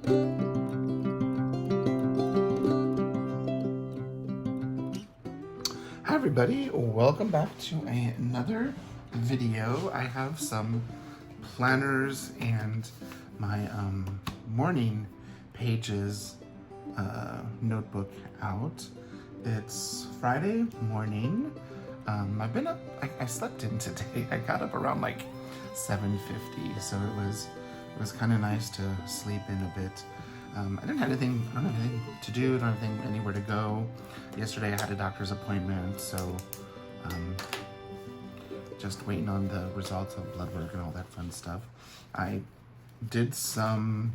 Hi everybody, welcome back to another video. I have some planners and my morning pages notebook out. It's Friday morning. I've been up, I slept in today. I got up around like 7:50, so it was kind of nice to sleep in a bit. I don't have anything to do, don't have anywhere to go. Yesterday I had a doctor's appointment, so just waiting on the results of blood work and all that fun stuff. I did some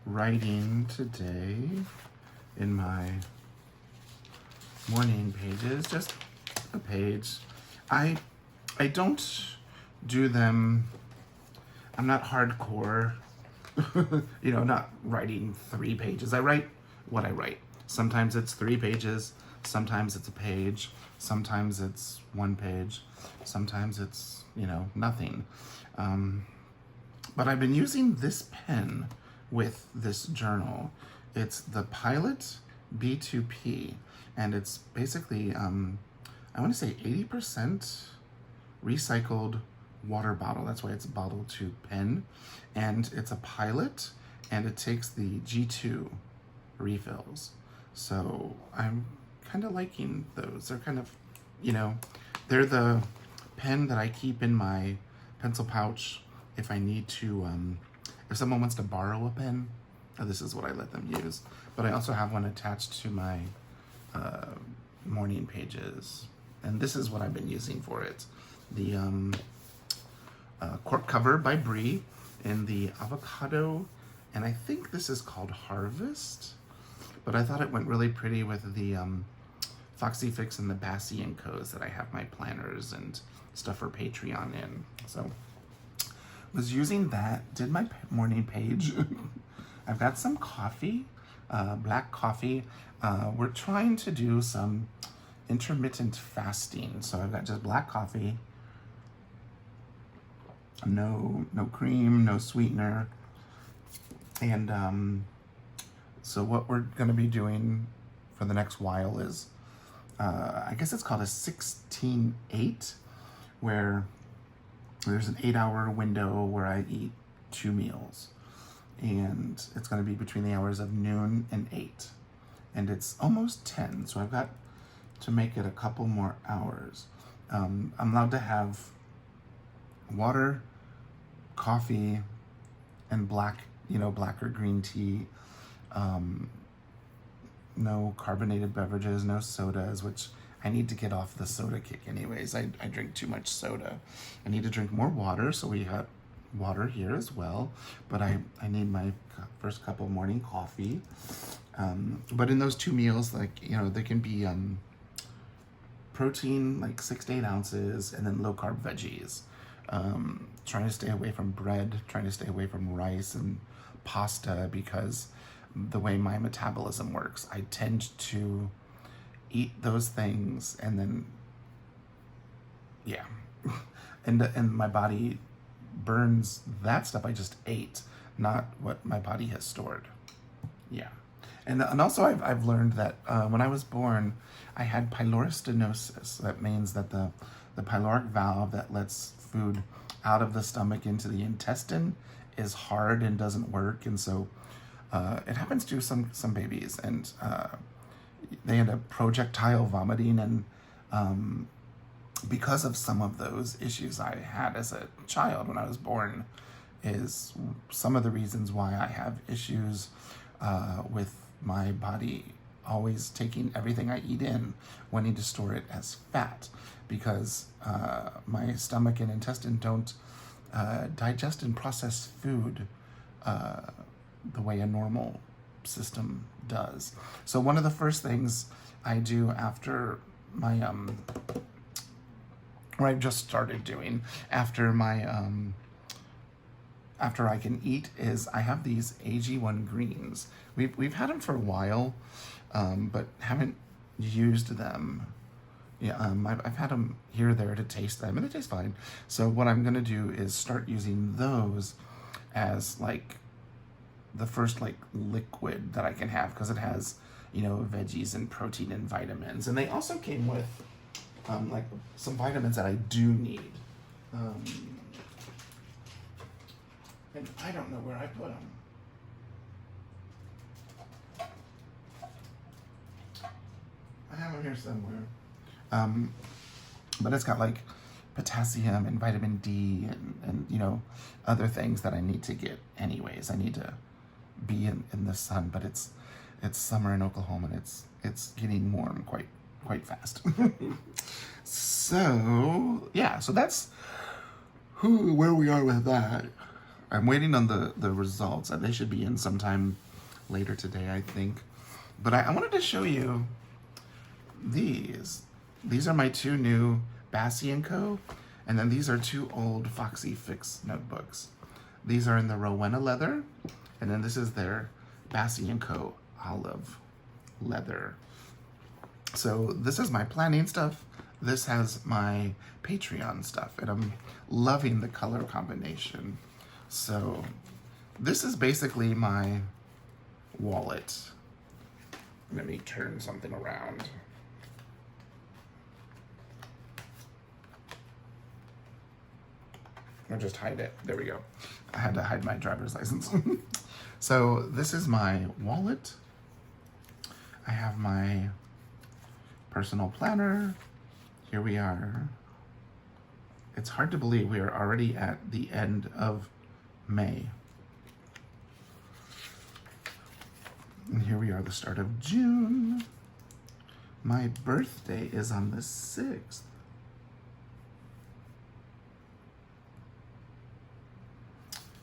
writing today in my morning pages, just a page. I don't do them, I'm not hardcore, you know, not writing 3 pages. I write what I write. Sometimes it's 3 pages, sometimes it's a page, sometimes it's 1 page, sometimes it's, you know, nothing. But I've been using this pen with this journal. It's the Pilot B2P, and it's basically, I want to say 80% recycled water bottle. That's why it's bottle to pen. And it's a Pilot, and it takes the G2 refills. So I'm kind of liking those. They're kind of, you know, they're the pen that I keep in my pencil pouch if I need to, if someone wants to borrow a pen, this is what I let them use. But I also have one attached to my morning pages, and this is what I've been using for it. The cork cover by Brie in the avocado, and I think this is called Harvest, but I thought it went really pretty with the Foxy Fix and the Bassy & Co's that I have my planners and stuff for Patreon in. So was using that, did my morning page. I've got some coffee, black coffee. We're trying to do some intermittent fasting, so I've got just black coffee, no cream, no sweetener. And so what we're gonna be doing for the next while is, I guess it's called a 16-8, where there's an 8-hour window where I eat 2 meals. And it's gonna be between the hours of noon and 8. And it's almost 10, so I've got to make it a couple more hours. I'm allowed to have water, coffee, and black or green tea. No carbonated beverages, no sodas, which I need to get off the soda kick anyways. I drink too much soda. I need to drink more water, so we have water here as well. But I need my first cup of morning coffee. But in those 2 meals, like, you know, they can be protein, like 6 to 8 ounces, and then low carb veggies. Trying to stay away from bread, trying to stay away from rice and pasta, because the way my metabolism works, I tend to eat those things and then, yeah, and my body burns that stuff I just ate, not what my body has stored. Yeah. And also I've learned that when I was born, I had pyloric stenosis. That means that the pyloric valve that lets food out of the stomach into the intestine is hard and doesn't work. And so it happens to some babies, and they end up projectile vomiting. And because of some of those issues I had as a child when I was born, is some of the reasons why I have issues with my body always taking everything I eat in, wanting to store it as fat, because my stomach and intestine don't digest and process food the way a normal system does. So one of the first things I do after my or I've just started doing after my after I can eat, is I have these AG1 greens. We've had them for a while, but haven't used them. Yeah, I've had them here or there to taste them, and they taste fine. So what I'm gonna do is start using those as like the first like liquid that I can have, because it has, you know, veggies and protein and vitamins. And they also came with like some vitamins that I do need. And I don't know where I put them. I have them here somewhere. But it's got like potassium and vitamin D and you know, other things that I need to get anyways. I need to be in the sun, but it's summer in Oklahoma, and it's getting warm quite fast. So yeah, so that's where we are with that. I'm waiting on the results, and they should be in sometime later today, I think. But I wanted to show you these. These are my 2 new Bassi & Co. And then these are 2 old Foxy Fix notebooks. These are in the Rowena leather, and then this is their Bassi & Co. olive leather. So this is my planning stuff. This has my Patreon stuff, and I'm loving the color combination. So this is basically my wallet. Let me turn something around. Or just hide it. There we go. I had to hide my driver's license. So this is my wallet. I have my personal planner. Here we are. It's hard to believe we are already at the end of May. And here we are, the start of June. My birthday is on the 6th.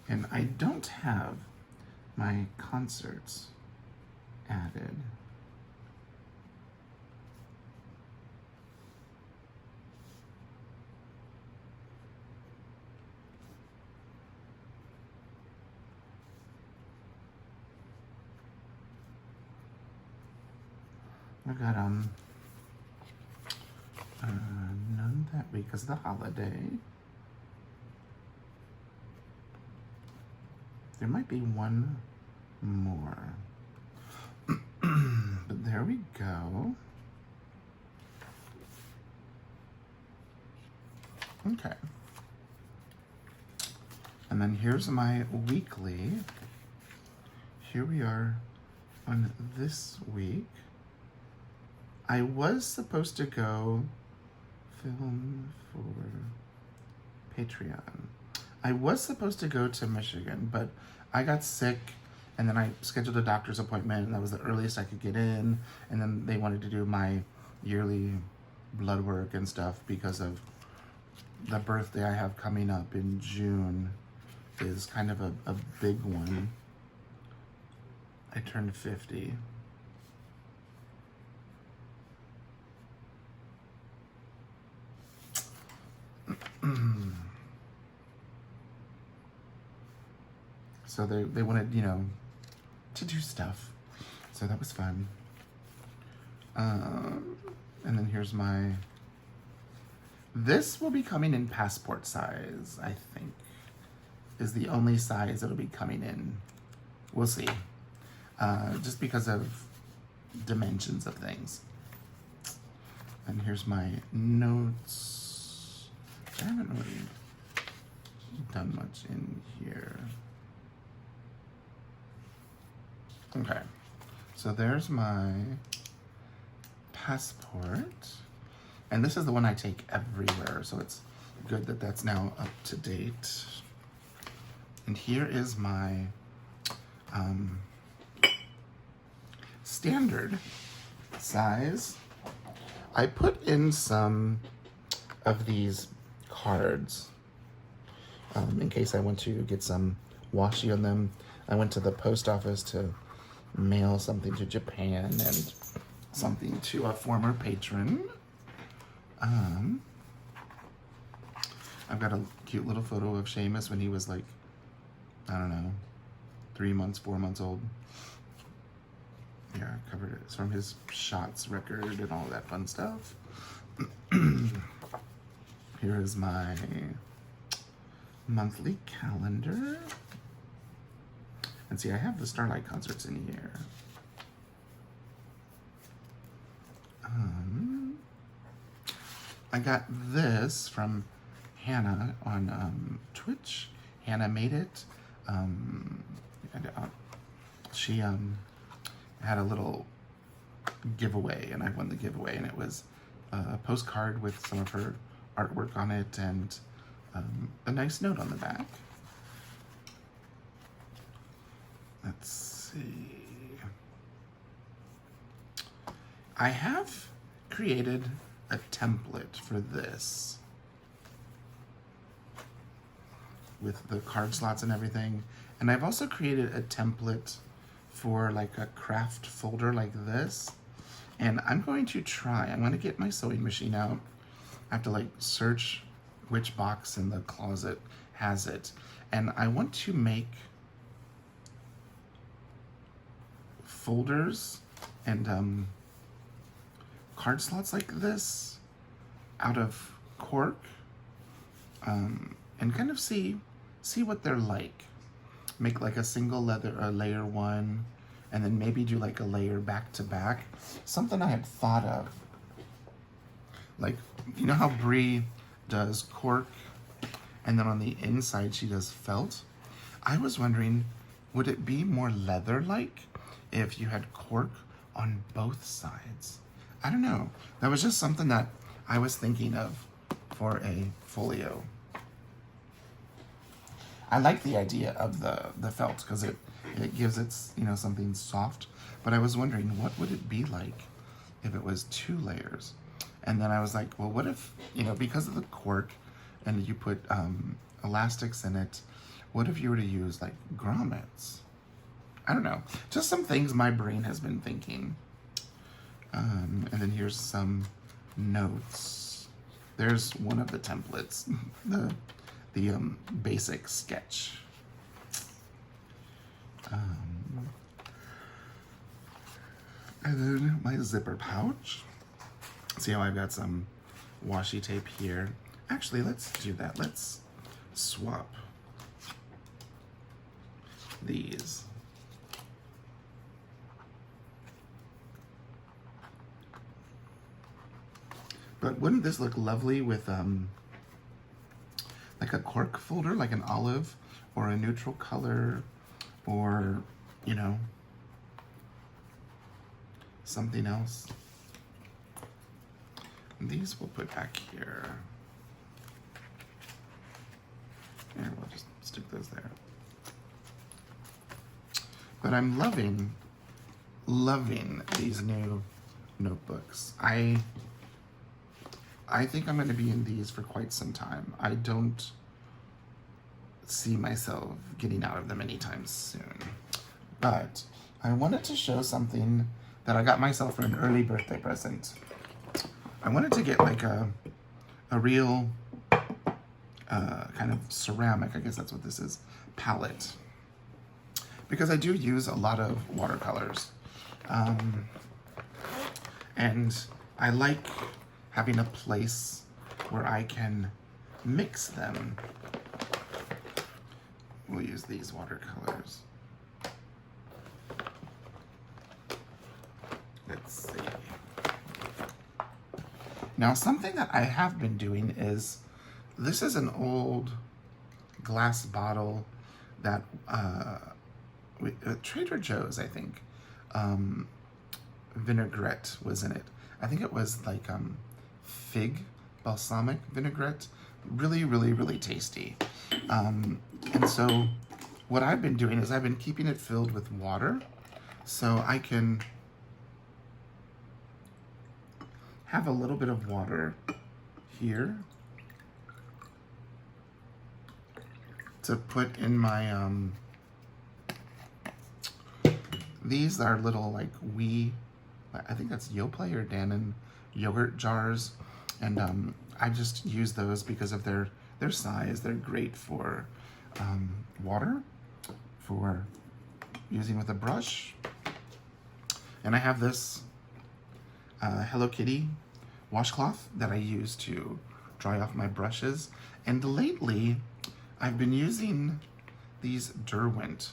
And I don't have my concerts added. I got none that week because of the holiday. There might be one more. But there we go. Okay. And then here's my weekly. Here we are on this week. I was supposed to go film for Patreon. I was supposed to go to Michigan, but I got sick, and then I scheduled a doctor's appointment, and that was the earliest I could get in, and then they wanted to do my yearly blood work and stuff because of the birthday I have coming up in June is kind of a big one. I turned 50. So they wanted, you know, to do stuff. So that was fun. And then here's my, this will be coming in passport size, I think. Is the only size it'll be coming in. We'll see. Just because of dimensions of things. And here's my notes. I haven't really done much in here. Okay, so there's my passport. And this is the one I take everywhere, so it's good that that's now up to date. And here is my standard size. I put in some of these cards in case I want to get some washi on them. I went to the post office to mail something to Japan and something to a former patron. I've got a cute little photo of Seamus when he was like, I don't know, 3 months, 4 months old. Yeah, I covered it. It's from his shots record and all that fun stuff. Here is my monthly calendar. And see, I have the Starlight concerts in here. I got this from Hannah on Twitch. Hannah made it. She had a little giveaway, and I won the giveaway, and it was a postcard with some of her artwork on it and a nice note on the back. Let's see. I have created a template for this with the card slots and everything. And I've also created a template for like a craft folder like this. And I'm going to get my sewing machine out. I have to like search which box in the closet has it. And I want to make folders and card slots like this out of cork, and kind of see what they're like. Make like a single layer one, and then maybe do like a layer back to back. Something I had thought of, like, you know how Brie does cork, and then on the inside she does felt? I was wondering, would it be more leather-like if you had cork on both sides? I don't know. That was just something that I was thinking of for a folio. I like the idea of the felt because it gives it, something soft. But I was wondering, what would it be like if it was 2 layers? And then I was like, well, what if, because of the cork and you put elastics in it, what if you were to use like grommets? I don't know. Just some things my brain has been thinking. And then here's some notes. There's one of the templates, the basic sketch. And then my zipper pouch. See how I've got some washi tape here. Actually, let's do that. Let's swap these. But wouldn't this look lovely with like a cork folder, like an olive or a neutral color, or something else? And these we'll put back here. And we'll just stick those there. But I'm loving these new notebooks. I think I'm going to be in these for quite some time. I don't see myself getting out of them anytime soon. But I wanted to show something that I got myself for an early birthday present. I wanted to get like a real kind of ceramic, I guess that's what this is, palette. Because I do use a lot of watercolors. And I like having a place where I can mix them. We'll use these watercolors. Let's see. Now, something that I have been doing is, this is an old glass bottle that Trader Joe's, I think, vinaigrette was in it. I think it was like fig balsamic vinaigrette. Really, really, really tasty. And so what I've been doing is I've been keeping it filled with water so I can have a little bit of water here to put in my these are little like I think that's Yoplait or Dannon yogurt jars, and I just use those because of their size. They're great for water, for using with a brush. And I have this Hello Kitty washcloth that I use to dry off my brushes. And lately, I've been using these Derwent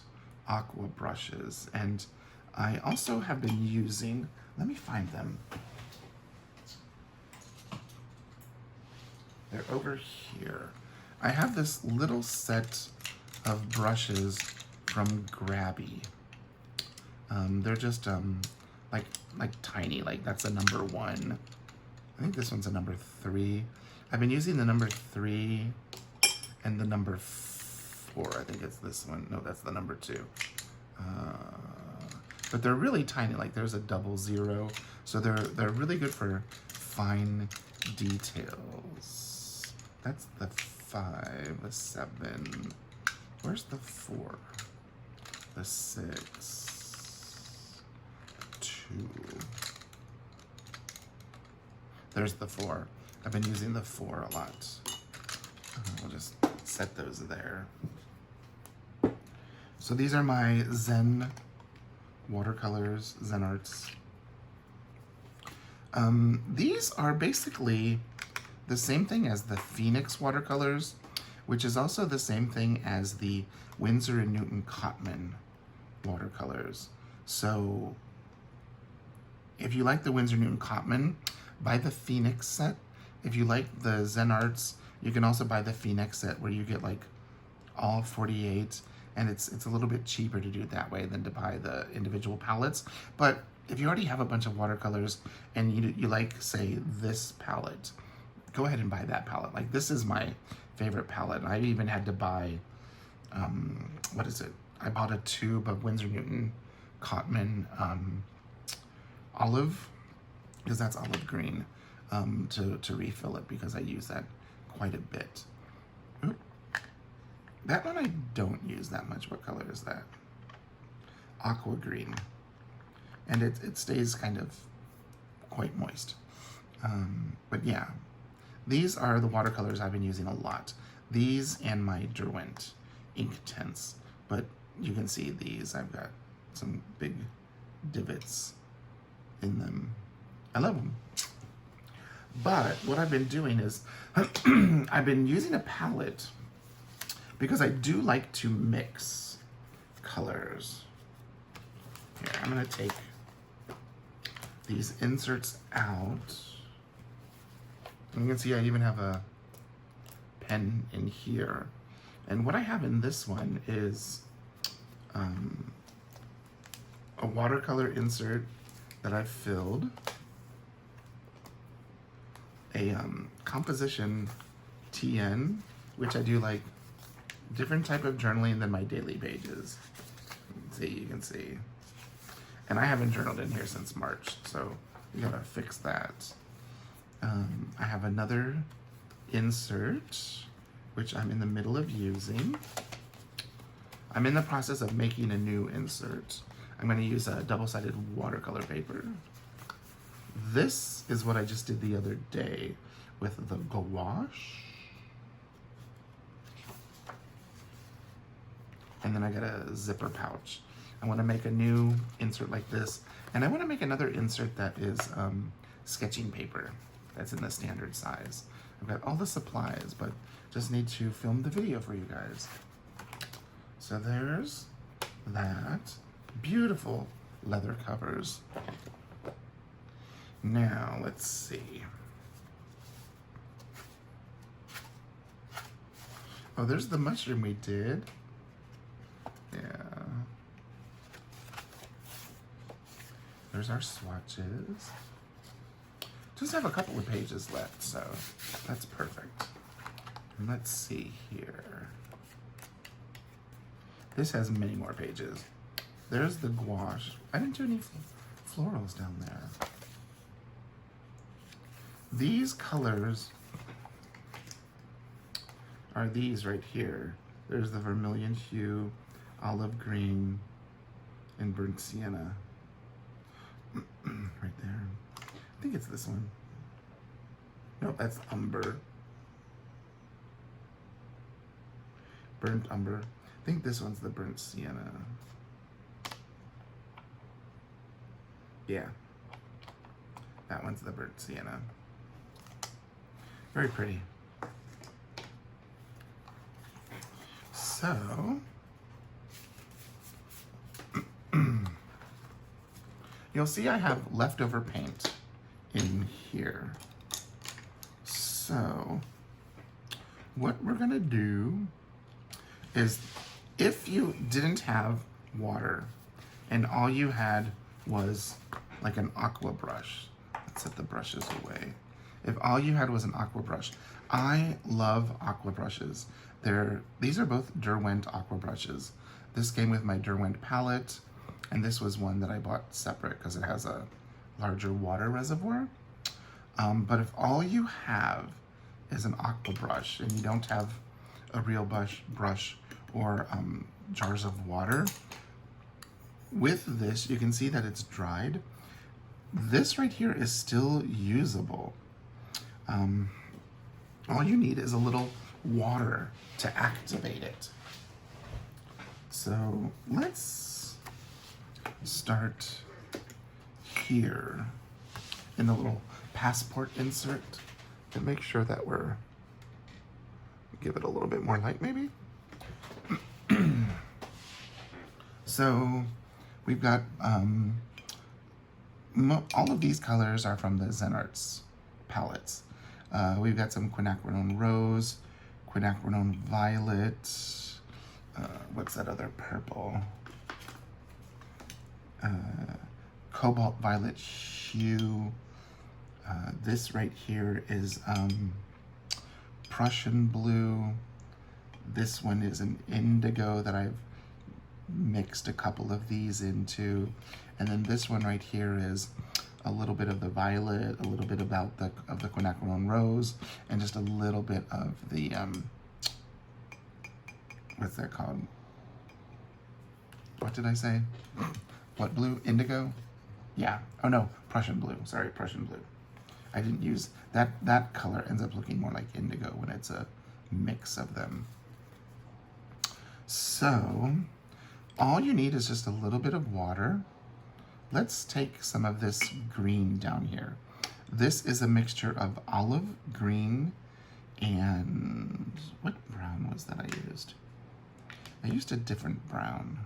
aqua brushes. And I also have been using, let me find them. They're over here. I have this little set of brushes from Grabby. They're just like tiny, like that's a number 1. I think this one's a number 3. I've been using the number 3 and the number 4. I think it's this one. No, that's the number 2. But they're really tiny, like there's a 00. So they're really good for fine details. That's the 5, the 7. Where's the 4? The 6, 2. There's the 4. I've been using the 4 a lot. We'll just set those there. So these are my Zen watercolors, Zen Arts. These are basically the same thing as the Phoenix watercolors, which is also the same thing as the Winsor & Newton Cotman watercolors. So if you like the Winsor & Newton Cotman, buy the Phoenix set. If you like the Zen Arts, you can also buy the Phoenix set where you get like all 48, and it's a little bit cheaper to do it that way than to buy the individual palettes. But if you already have a bunch of watercolors and you like, say, this palette, go ahead and buy that palette. Like, this is my favorite palette. I even had to buy, what is it? I bought a tube of Winsor & Newton Cotman olive, because that's olive green, to refill it, because I use that quite a bit. Oop. That one I don't use that much. What color is that? Aqua green. And it stays kind of quite moist. But yeah, these are the watercolors I've been using a lot. These and my Derwent ink tints. But you can see these, I've got some big divots in them. I love them. But what I've been doing is I've been using a palette because I do like to mix colors. Here, I'm gonna take these inserts out. And you can see I even have a pen in here. And what I have in this one is a watercolor insert that I've filled, a composition TN, which I do like different type of journaling than my daily pages. You can see. And I haven't journaled in here since March, so we gotta fix that. I have another insert, which I'm in the middle of using. I'm in the process of making a new insert. I'm gonna use a double-sided watercolor paper. This is what I just did the other day with the gouache. And then I got a zipper pouch. I wanna make a new insert like this. And I wanna make another insert that is sketching paper. That's in the standard size. I've got all the supplies, but just need to film the video for you guys. So there's that. Beautiful leather covers. Now, let's see. Oh, there's the mushroom we did. Yeah. There's our swatches. Just have a couple of pages left, so that's perfect. And let's see here. This has many more pages. There's the gouache. I didn't do any florals down there. These colors are these right here. There's the vermilion hue, olive green, and burnt sienna. Right there. I think it's this one. Nope, that's umber. Burnt umber. I think this one's the burnt sienna. Yeah. That one's the burnt sienna. Very pretty. So, you'll see I have leftover paint in here. So what we're gonna do is, if you didn't have water and all you had was like an aqua brush, let's set the brushes away. If all you had was an aqua brush, I love aqua brushes. These are both Derwent aqua brushes. This came with my Derwent palette, and this was one that I bought separate because it has a larger water reservoir. But if all you have is an aqua brush and you don't have a real brush or jars of water, with this you can see that it's dried. This right here is still usable. All you need is a little water to activate it. So let's start here in the little passport insert to make sure that give it a little bit more light maybe. So we've got all of these colors are from the Zen Arts palettes. We've got some quinacridone rose, quinacridone violet, what's that other purple? Cobalt violet hue. This right here is Prussian blue. This one is an indigo that I've mixed a couple of these into. And then this one right here is a little bit of the violet, a little bit of the quinacridone rose, and just a little bit of the, what's that called? What did I say? What blue? Indigo? Yeah. Oh no, Prussian blue. Sorry, Prussian blue. I didn't use, that color ends up looking more like indigo when it's a mix of them. So, all you need is just a little bit of water. Let's take some of this green down here. This is a mixture of olive green and, what brown was that I used? I used a different brown.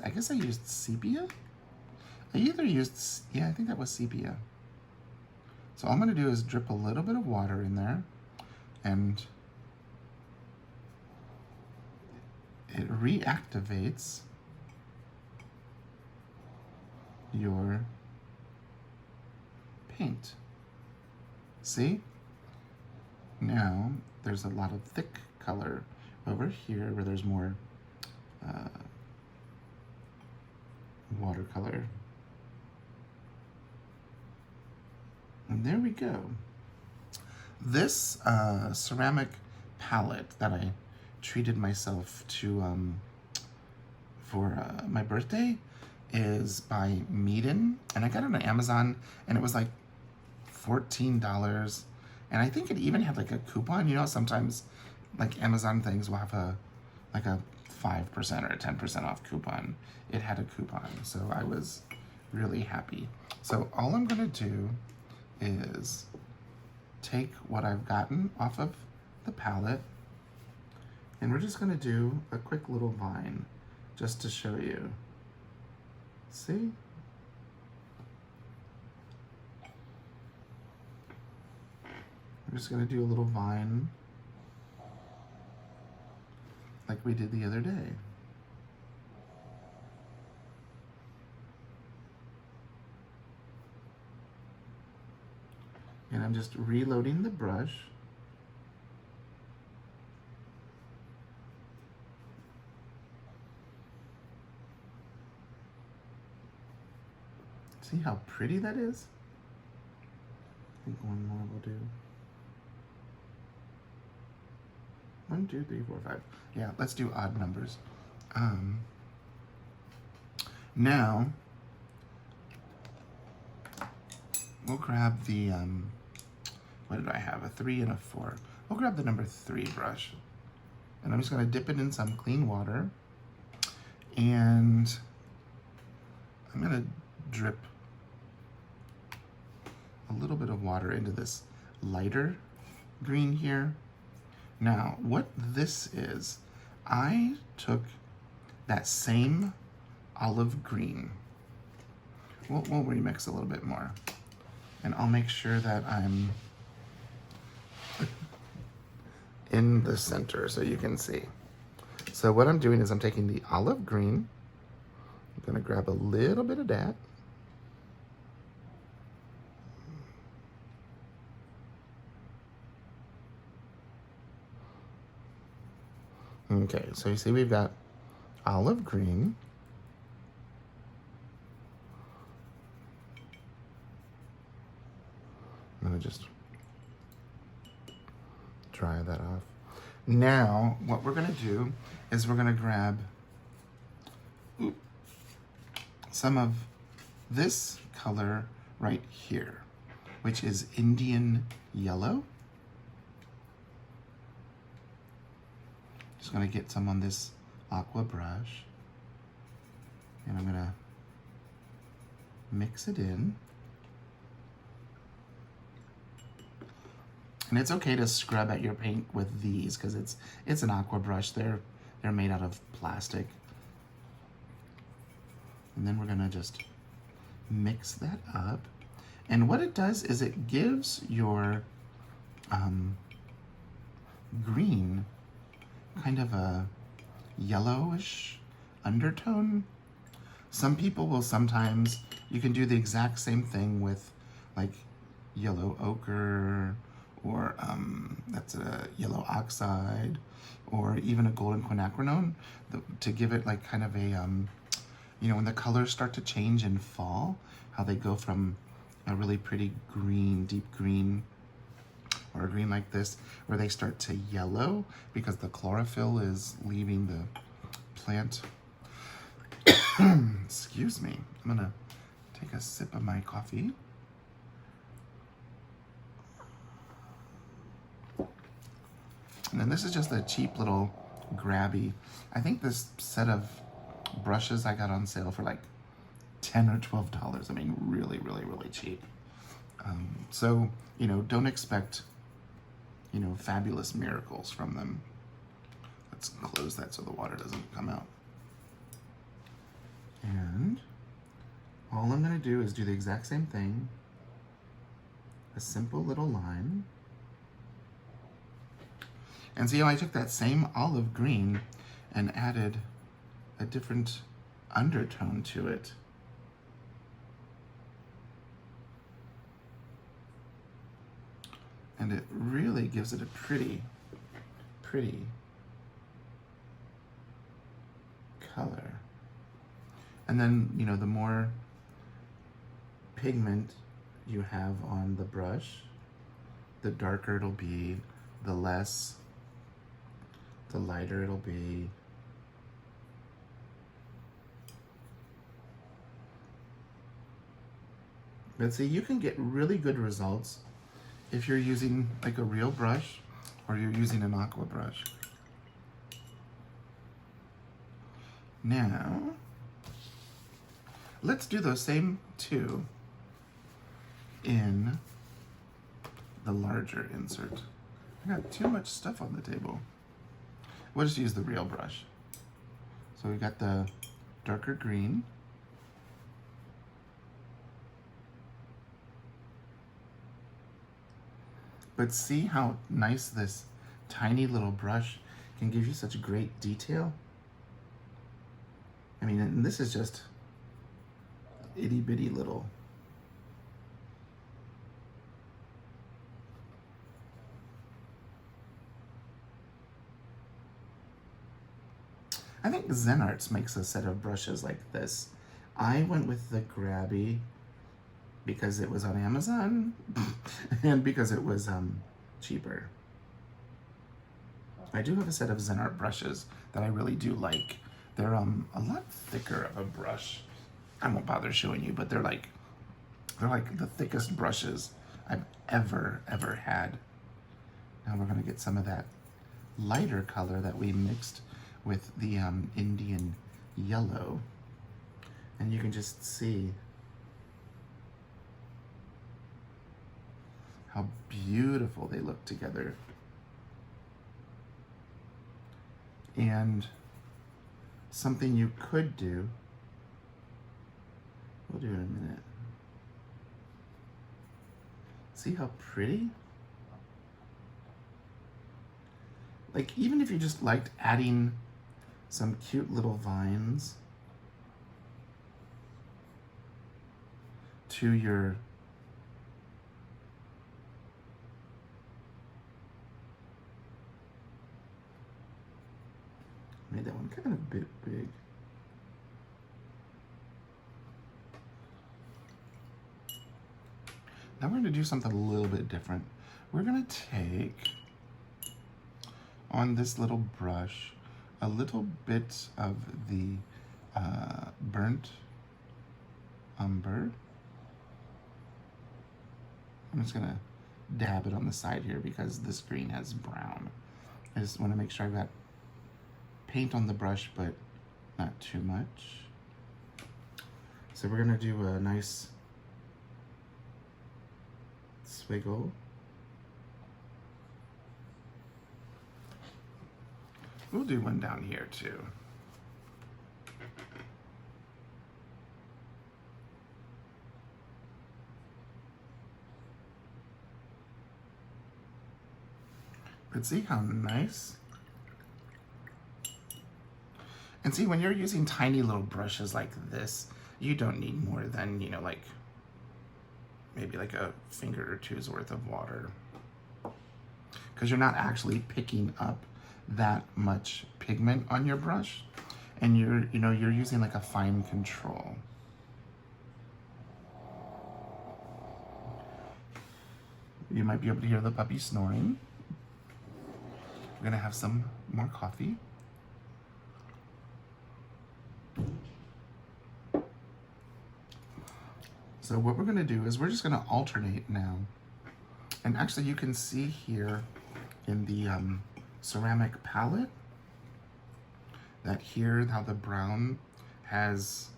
I guess I used sepia? I either used, yeah, I think that was sepia. So all I'm gonna do is drip a little bit of water in there, and it reactivates your paint. See? Now, there's a lot of thick color over here where there's more watercolor. And there we go. This ceramic palette that I treated myself to for my birthday is by Meeden, and I got it on Amazon, and it was like $14, and I think it even had like a coupon. You know, sometimes like Amazon things will have a 5% or a 10% off coupon. It had a coupon, so I was really happy. So all I'm gonna do is take what I've gotten off of the palette, and we're just gonna do a quick little vine just to show you. See? I'm just gonna do a little vine like we did the other day. And I'm just reloading the brush. See how pretty that is? I think one more will do. 1, 2, 3, 4, 5. Yeah, let's do odd numbers. Now, we'll grab the, what did I have? A 3 and a 4. We'll grab the number 3 brush. And I'm just gonna dip it in some clean water. And I'm gonna drip a little bit of water into this lighter green here. Now, what this is, I took that same olive green, We'll remix a little bit more. And I'll make sure that I'm in the center so you can see. So what I'm doing is I'm taking the olive green. I'm gonna grab a little bit of that. Okay, so you see we've got olive green. I'm gonna just dry that off. Now, what we're gonna do is we're gonna grab some of this color right here, which is Indian yellow. Just gonna get some on this aqua brush, and I'm gonna mix it in. And it's okay to scrub at your paint with these because it's an aqua brush. They're made out of plastic. And then we're gonna just mix that up. And what it does is it gives your green kind of a yellowish undertone. Some people will sometimes, you can do the exact same thing with like yellow ochre, or that's a yellow oxide, or even a golden quinacridone to give it like kind of a, you know, when the colors start to change in fall, how they go from a really pretty green, deep green, or a green like this, where they start to yellow because the chlorophyll is leaving the plant. Excuse me, I'm gonna take a sip of my coffee. And then this is just a cheap little grabby. I think this set of brushes I got on sale for like $10 or $12. I mean, really, really, really cheap. So, you know, don't expect, you know, fabulous miracles from them. Let's close that so the water doesn't come out. And all I'm gonna do is do the exact same thing. A simple little line. And see how I took that same olive green and added a different undertone to it. And it really gives it a pretty, pretty color. And then, you know, the more pigment you have on the brush, the darker it'll be, the lighter it'll be. But see, you can get really good results if you're using like a real brush or you're using an aqua brush. Now, let's do those same two in the larger insert. I got too much stuff on the table. We'll just use the real brush. So we got the darker green. But see how nice this tiny little brush can give you such great detail? I mean, and this is just itty bitty little. I think Zen Arts makes a set of brushes like this. I went with the Grabby because it was on Amazon and because it was cheaper. I do have a set of Zen Art brushes that I really do like. They're a lot thicker of a brush. I won't bother showing you, but they're like the thickest brushes I've ever had. Now we're gonna get some of that lighter color that we mixed with the Indian yellow. And you can just see how beautiful they look together. And something you could do We'll do it in a minute. See how pretty? Like, even if you just liked adding some cute little vines to your made that one kind of a bit big. Now we're going to do something a little bit different. We're going to take, on this little brush, a little bit of the burnt umber. I'm just going to dab it on the side here because this green has brown. I just want to make sure I've got paint on the brush, but not too much. So we're going to do a nice swiggle. We'll do one down here too. But see how nice? And see, when you're using tiny little brushes like this, you don't need more than, you know, like maybe like a finger or two's worth of water, because you're not actually picking up that much pigment on your brush, and you're using like a fine control. You might be able to hear the puppy snoring. We're gonna have some more coffee. So what we're gonna do is we're just gonna alternate now. And actually you can see here in the ceramic palette that here how the brown has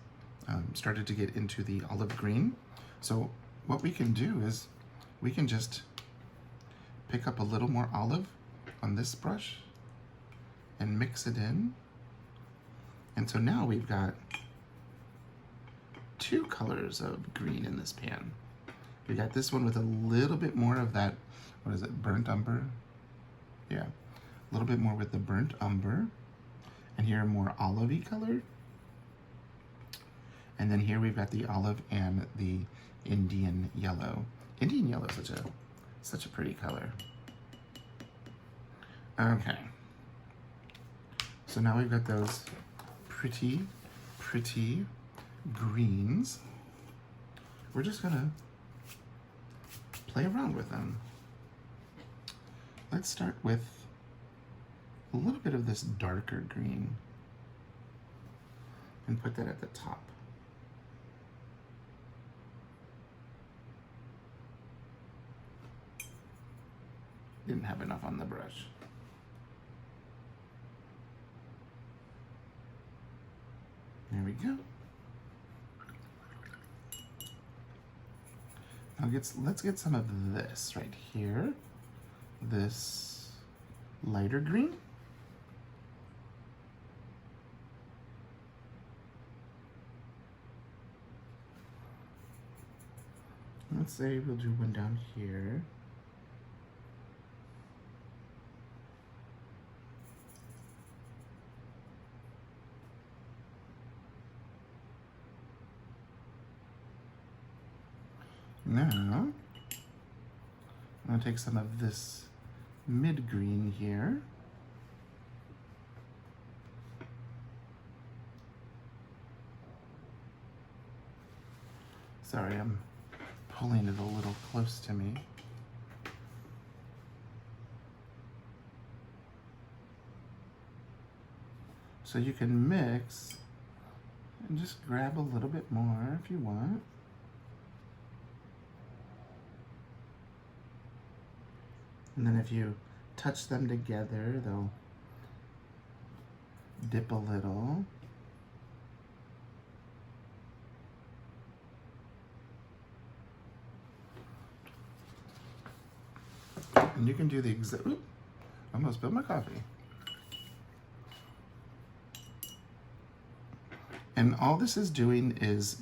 started to get into the olive green. So what we can do is we can just pick up a little more olive on this brush and mix it in. And so now we've got two colors of green in this pan. We got this one with a little bit more of that, what is it, burnt umber? Yeah, a little bit more with the burnt umber. And here more olivey color. And then here we've got the olive and the Indian yellow. Indian yellow is such a pretty color. Okay. So now we've got those pretty greens. We're just gonna play around with them. Let's start with a little bit of this darker green and put that at the top. Didn't have enough on the brush. There we go. Now let's get some of this right here. This lighter green. Let's say we'll do one down here. Now, I'm going to take some of this mid-green here. Sorry, I'm pulling it a little close to me. So you can mix and just grab a little bit more if you want. And then if you touch them together, they'll dip a little. And you can do the exact, I almost spilled my coffee. And all this is doing is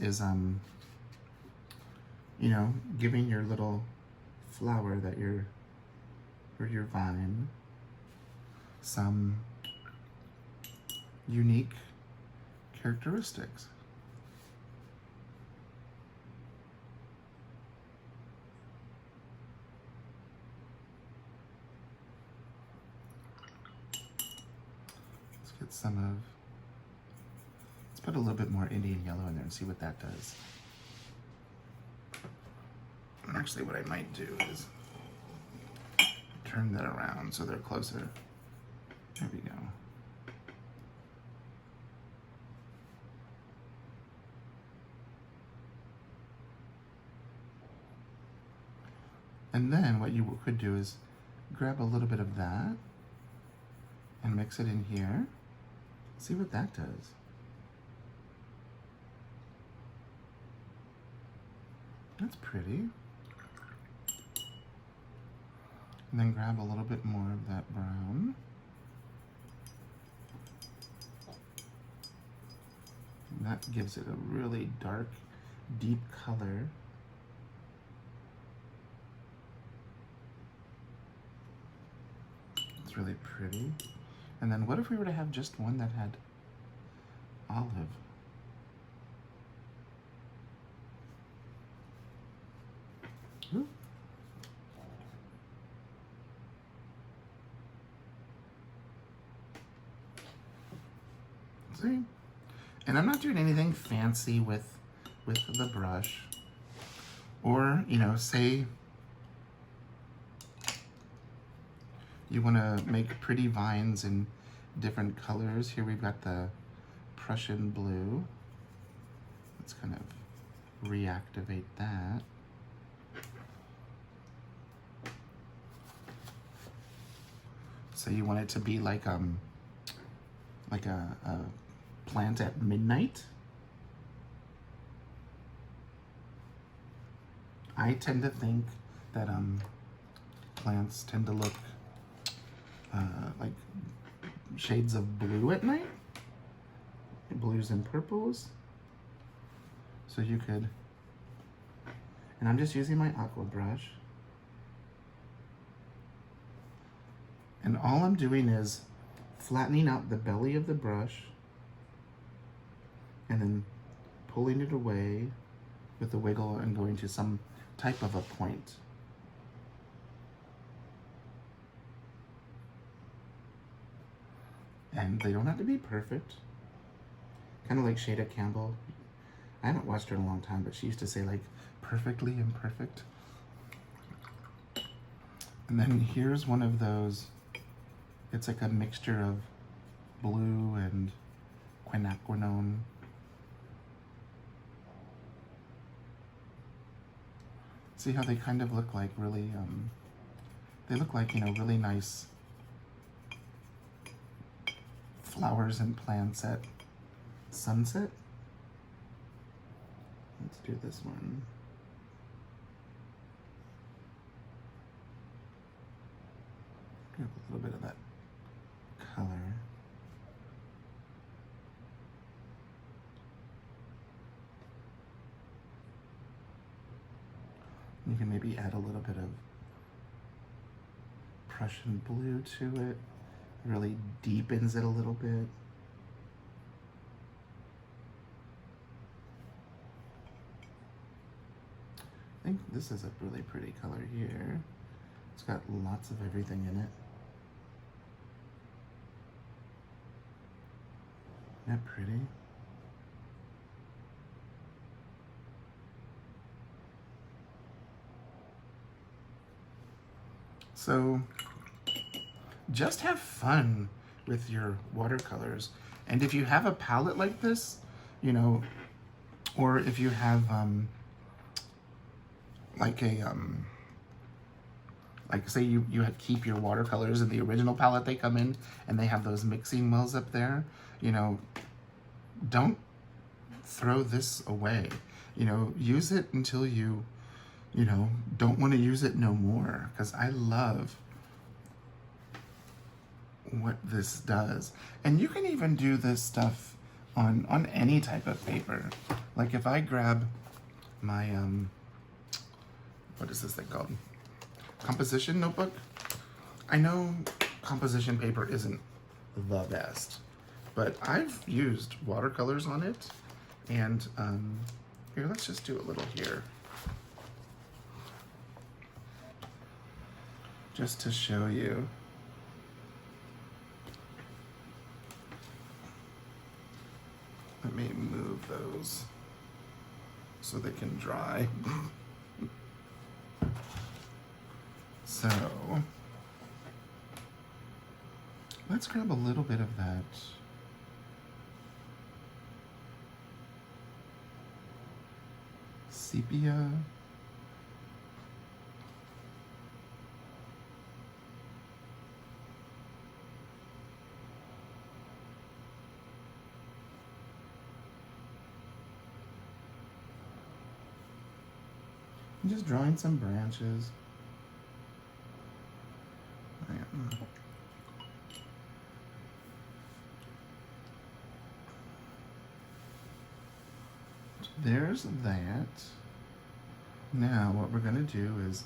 you know, giving your little flower that or your vine some unique characteristics. Let's get some of, let's put a little bit more Indian yellow in there and see what that does. Actually, what I might do is turn that around so they're closer. There we go. And then what you could do is grab a little bit of that and mix it in here. See what that does. That's pretty. And then grab a little bit more of that brown. And that gives it a really dark, deep color. It's really pretty. And then what if we were to have just one that had olive? Ooh. See? And I'm not doing anything fancy with the brush. Or, you know, say you want to make pretty vines in different colors. Here we've got the Prussian blue. Let's kind of reactivate that. So you want it to be like a plant at midnight. I tend to think that plants tend to look like shades of blue at night, blues and purples. So you could, and I'm just using my aqua brush, and all I'm doing is flattening out the belly of the brush and then pulling it away with the wiggle and going to some type of a point. And they don't have to be perfect. Kind of like Shada Campbell. I haven't watched her in a long time, but she used to say like perfectly imperfect. And then here's one of those, it's like a mixture of blue and quinacridone. See how they kind of look like really, they look like, you know, really nice flowers and plants at sunset. Let's do this one. Grab a little bit of that color. You can maybe add a little bit of Prussian blue to it. Really deepens it a little bit. I think this is a really pretty color here. It's got lots of everything in it. Isn't that pretty? So just have fun with your watercolors. And if you have a palette like this, you know, or if you have like a like say you keep your watercolors in the original palette they come in, and they have those mixing wells up there, you know, don't throw this away. You know, use it until you know, don't want to use it no more, because I love what this does. And you can even do this stuff on any type of paper. Like if I grab my what is this thing called? Composition notebook. I know composition paper isn't the best, but I've used watercolors on it. And here, let's just do a little here. Just to show you. Let me move those so they can dry. So, let's grab a little bit of that sepia. I'm just drawing some branches. There's that. Now what we're gonna do is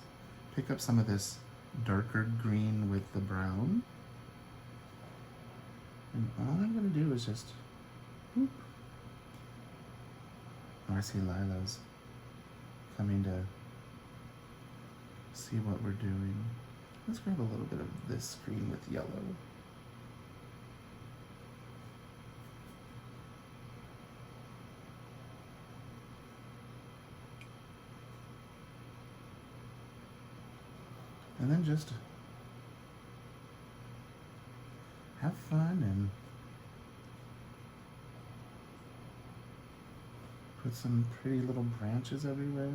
pick up some of this darker green with the brown. And all I'm gonna do is just, whoop. Oh, I see Lila's coming to see what we're doing. Let's grab a little bit of this green with yellow. And then just have fun and put some pretty little branches everywhere.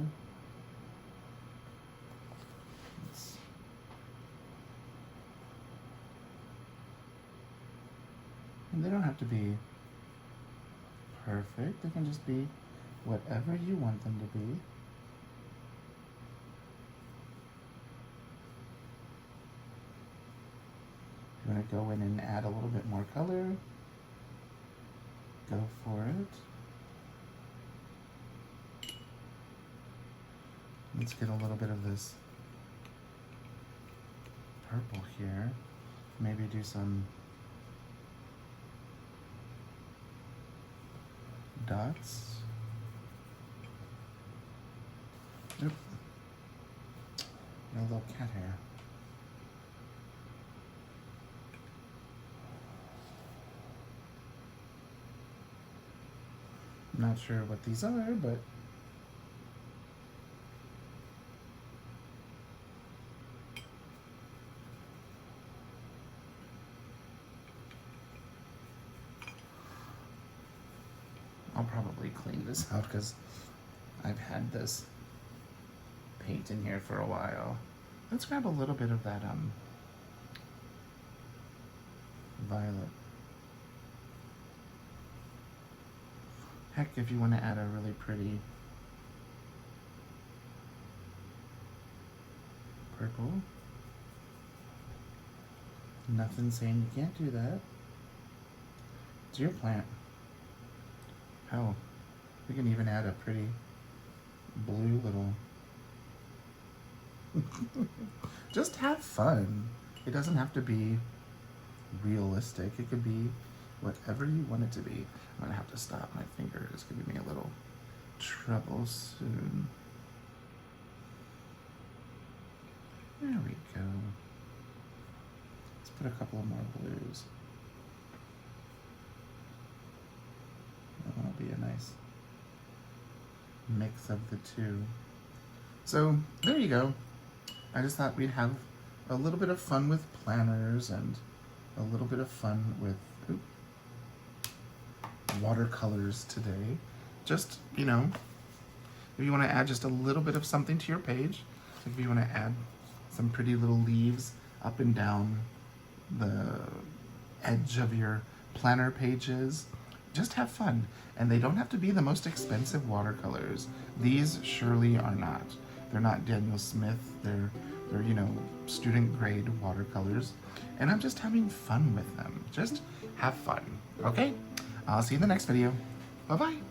And they don't have to be perfect. They can just be whatever you want them to be. If you want to go in and add a little bit more color, go for it. Let's get a little bit of this purple here. Maybe do some dots. Oop. Got a little cat hair. I'm not sure what these are, but I'll probably clean this out because I've had this paint in here for a while. Let's grab a little bit of that violet. Heck, if you want to add a really pretty purple. Nothing saying you can't do that. It's your plant. Hell, we can even add a pretty blue little... Just have fun. It doesn't have to be realistic. It could be whatever you want it to be. I'm gonna have to stop. My finger is giving me a little trouble soon. There we go. Let's put a couple of more blues. That'll be a nice mix of the two. So there you go. I just thought we'd have a little bit of fun with planners and a little bit of fun with watercolors today. Just, you know, if you want to add just a little bit of something to your page, if you want to add some pretty little leaves up and down the edge of your planner pages, just have fun. And they don't have to be the most expensive watercolors. These surely are not. They're not Daniel Smith. They're you know, student grade watercolors. And I'm just having fun with them. Just have fun, okay? I'll see you in the next video. Bye-bye.